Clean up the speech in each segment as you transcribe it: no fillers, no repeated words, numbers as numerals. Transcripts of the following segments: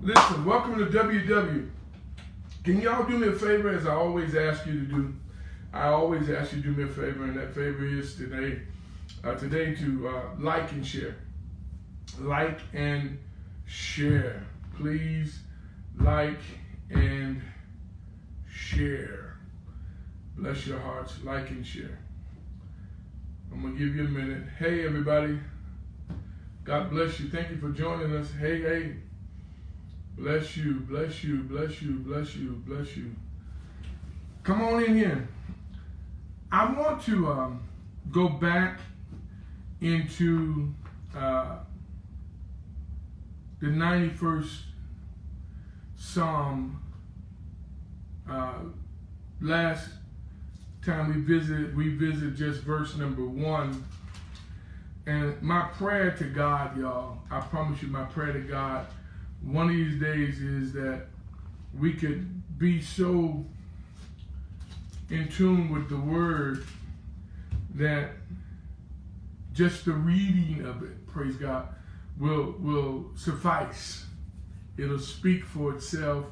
Listen, welcome to WW. Can y'all do me a favor, as I always ask you to do? I always ask you to do me a favor, and that favor is today to like and share. Like and share. Please like and share. Bless your hearts. Like and share. I'm going to give you a minute. Hey, everybody. God bless you. Thank you for joining us. Hey, hey. Bless you, bless you, bless you, bless you, bless you. Come on in here. I want to go back into the 91st Psalm. Last time we visited just verse number 1. And my prayer to God, y'all, I promise you, my prayer to God, one of these days is that we could be so in tune with the word that just the reading of it, praise God, will suffice. It'll speak for itself,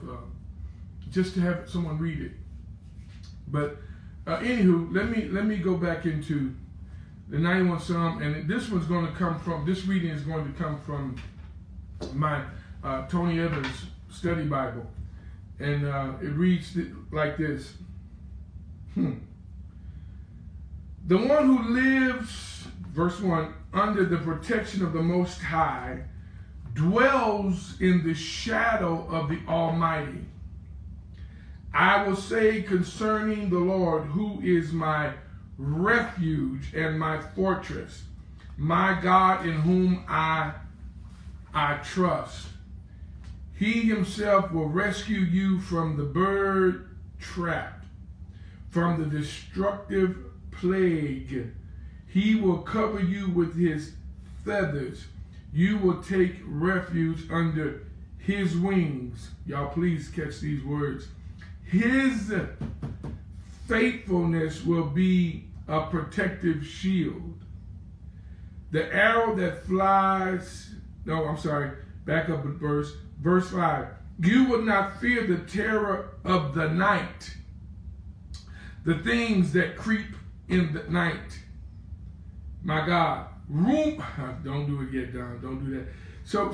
just to have someone read it. But anywho, let me go back into the 91st Psalm, and this reading is going to come from my Tony Evans study Bible, and it reads like this. The one who lives, verse 1, under the protection of the Most High dwells in the shadow of the Almighty. I will say concerning the Lord, who is my refuge and my fortress, my God in whom I trust. He himself will rescue you from the bird trap, from the destructive plague. He will cover you with his feathers. You will take refuge under his wings. Y'all please catch these words. His faithfulness will be a protective shield. The arrow that flies, back up a verse. Verse 5, you will not fear the terror of the night, the things that creep in the night. My God, don't do it yet, Don, don't do that. So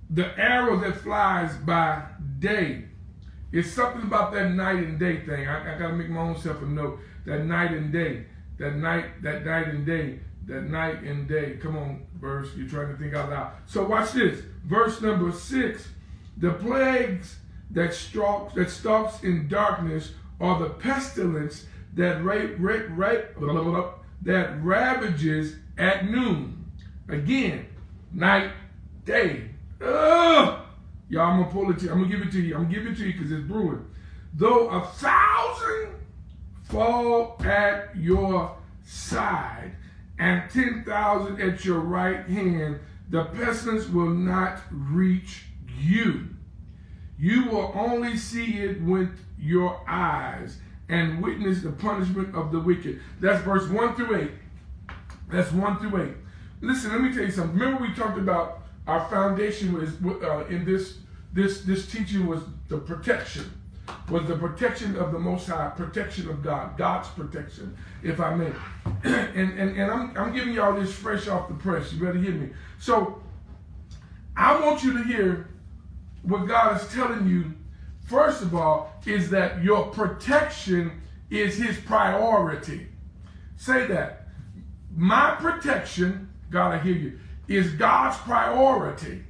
the arrow that flies by day, it's something about that night and day thing. I got to make my own self a note. That night and day, that night and day. Come on, verse, you're trying to think out loud. So watch this. Verse number 6. The plagues that stalks in darkness are the pestilence that ravages at noon. Again, night, day. Y'all, I'm gonna pull it to you. I'm gonna give it to you. Because it's brewing. Though 1,000 fall at your side and 10,000 at your right hand, the pestilence will not reach you. You will only see it with your eyes and witness the punishment of the wicked. That's verse 1 through 8. That's 1 through 8. Listen, let me tell you something. Remember we talked about our foundation was in this teaching was the protection. Was the protection of the Most High, protection of God, God's protection, if I may. And I'm giving y'all this fresh off the press. You better hear me. So I want you to hear what God is telling you. First of all, is that your protection is his priority. Say that. My protection, God, I hear you, is God's priority.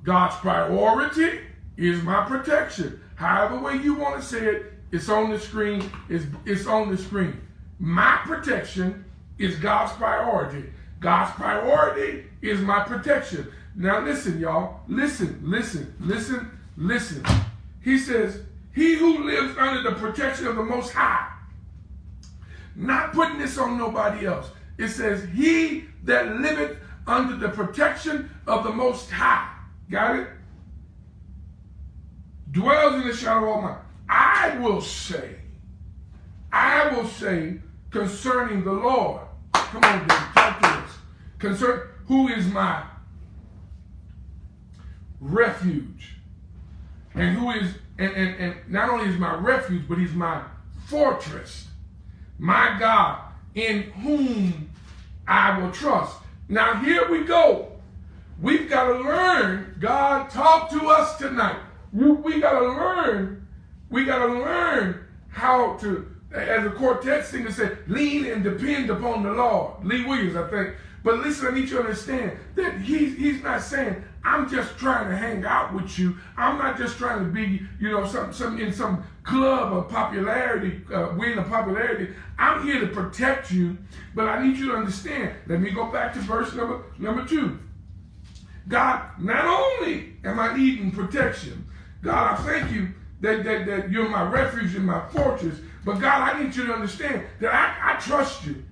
God's priority is my protection. However way you want to say it, it's on the screen. It's on the screen. My protection is God's priority. God's priority is my protection. Now listen, y'all. Listen. He says, he who lives under the protection of the Most High. Not putting this on nobody else. It says, he that liveth under the protection of the Most High. Got it? Dwells in the shadow of Almighty. I will say concerning the Lord. Come on, David, talk to us. Who is my refuge. And who is, and not only is my refuge, but he's my fortress. My God, in whom I will trust. Now here we go. We've got to learn. God, talk to us tonight. We got to learn. We got to learn how to, as a quartet singer said, lean and depend upon the Lord. Lee Williams, I think. But listen, I need you to understand that he's not saying, I'm just trying to hang out with you. I'm not just trying to be, some in some club of popularity, win of popularity. I'm here to protect you, but I need you to understand. Let me go back to verse number 2. God, not only am I needing protection, God, I thank you that you're my refuge and my fortress, but God, I need you to understand that I trust you.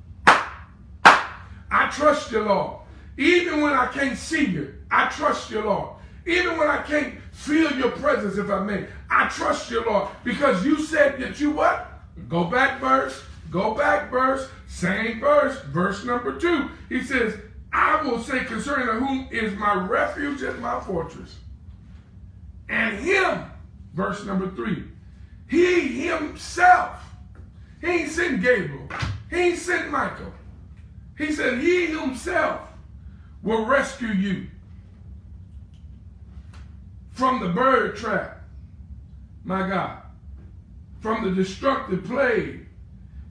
I trust you, Lord. Even when I can't see you, I trust you, Lord. Even when I can't feel your presence, if I may, I trust you, Lord. Because you said that you what? Go back verse, same verse number 2. He says, I will say concerning whom is my refuge and my fortress. And him, verse number 3, he himself, he ain't sent Gabriel, he ain't sent Michael. He said he himself will rescue you from the bird trap, my God, from the destructive plague.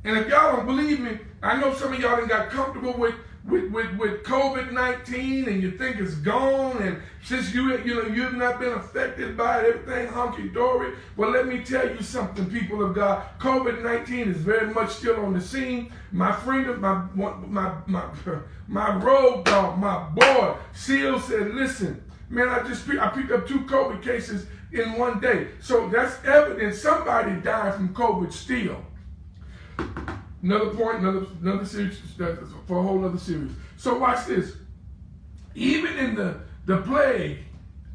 And if y'all don't believe me, I know some of y'all done got comfortable with COVID-19 and you think it's gone, and since you've not been affected by it, everything hunky-dory. Well, let me tell you something, people of God. COVID-19 is very much still on the scene. My friend of my road dog, my boy, Seal said, listen, man, I picked up 2 COVID cases in one day. So that's evidence somebody died from COVID still. Another point, another series, for a whole other series. So watch this. Even in the plague,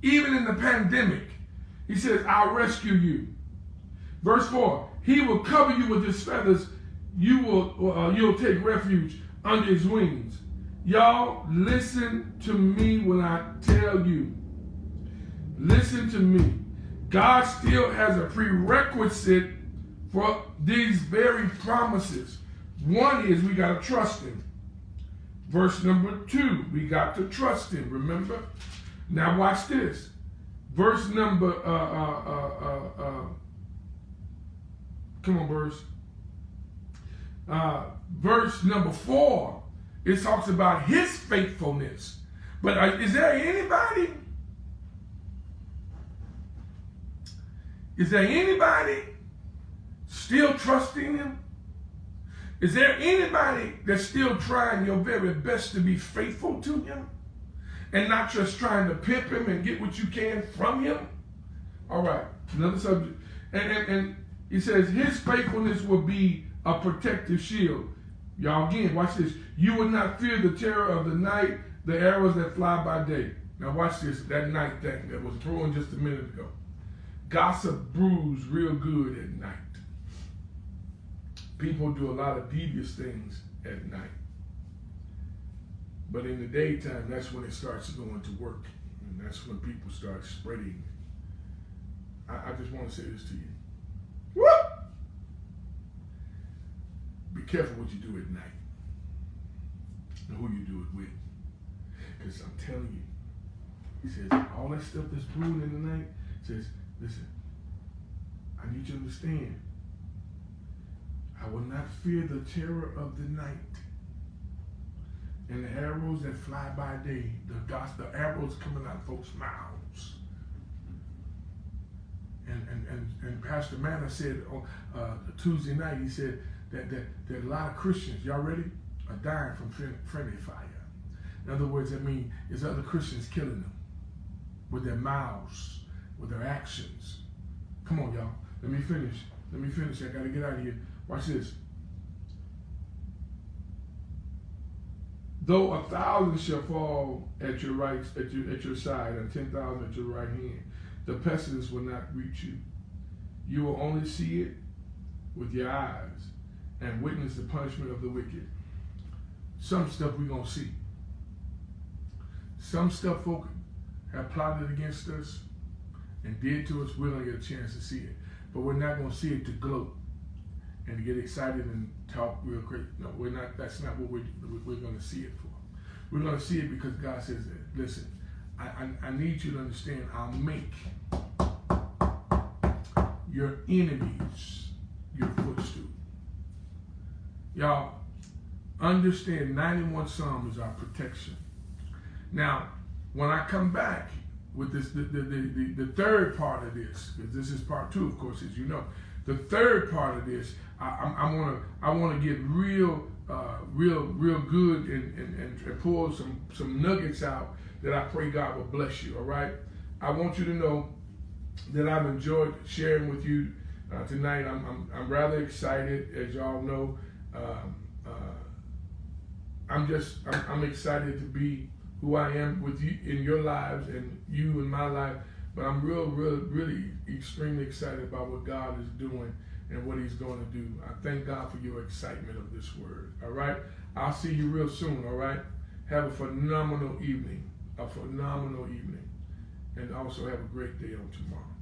even in the pandemic, he says, I'll rescue you. Verse 4, he will cover you with his feathers. You'll take refuge under his wings. Y'all, listen to me when I tell you. Listen to me. God still has a prerequisite for these very promises. One is we got to trust him. Verse number 2, we got to trust him, remember? Now watch this. Verse number, come on, verse number 4, it talks about his faithfulness. But is there anybody still trusting him? Is there anybody that's still trying your very best to be faithful to him and not just trying to pimp him and get what you can from him? All right, another subject. And he says his faithfulness will be a protective shield. Y'all, again, watch this. You will not fear the terror of the night, the arrows that fly by day. Now watch this, that night thing that was brewing just a minute ago. Gossip brews real good at night. People do a lot of devious things at night. But in the daytime, that's when it starts going to work. And that's when people start spreading. I just want to say this to you. Woo! Be careful what you do at night and who you do it with. Because I'm telling you, he says, all that stuff that's brewing in the night, says, listen, I need you to understand, I will not fear the terror of the night and the arrows that fly by day, the arrows coming out of folks' mouths. And Pastor Manna said on Tuesday night, he said that a lot of Christians, y'all ready, are dying from friendly fire. In other words, I mean, it's other Christians killing them with their mouths, with their actions. Come on, y'all. Let me finish. I got to get out of here. Watch this. Though 1,000 shall fall at your right, at your side, and 10,000 at your right hand, the pestilence will not reach you. You will only see it with your eyes and witness the punishment of the wicked. Some stuff we're gonna see. Some stuff folk have plotted against us and did to us, we're going to get a chance to see it. But we're not going to see it to gloat and to get excited and talk real great. No, we're not. That's not what we're going to see it for. We're going to see it because God says that, listen, I need you to understand, I'll make your enemies your footstool. Y'all, understand 91 Psalm is our protection. Now, when I come back with this, the third part of this, because this is part 2, of course, as you know. The third part of this, I want to get real good and pull some nuggets out that I pray God will bless you. All right. I want you to know that I've enjoyed sharing with you tonight. I'm rather excited, as y'all know. I'm excited to be who I am with you in your lives and you in my life. But I'm really extremely excited about what God is doing and what he's going to do. I thank God for your excitement of this word. All right. I'll see you real soon. All right. Have a phenomenal evening. And also have a great day on tomorrow.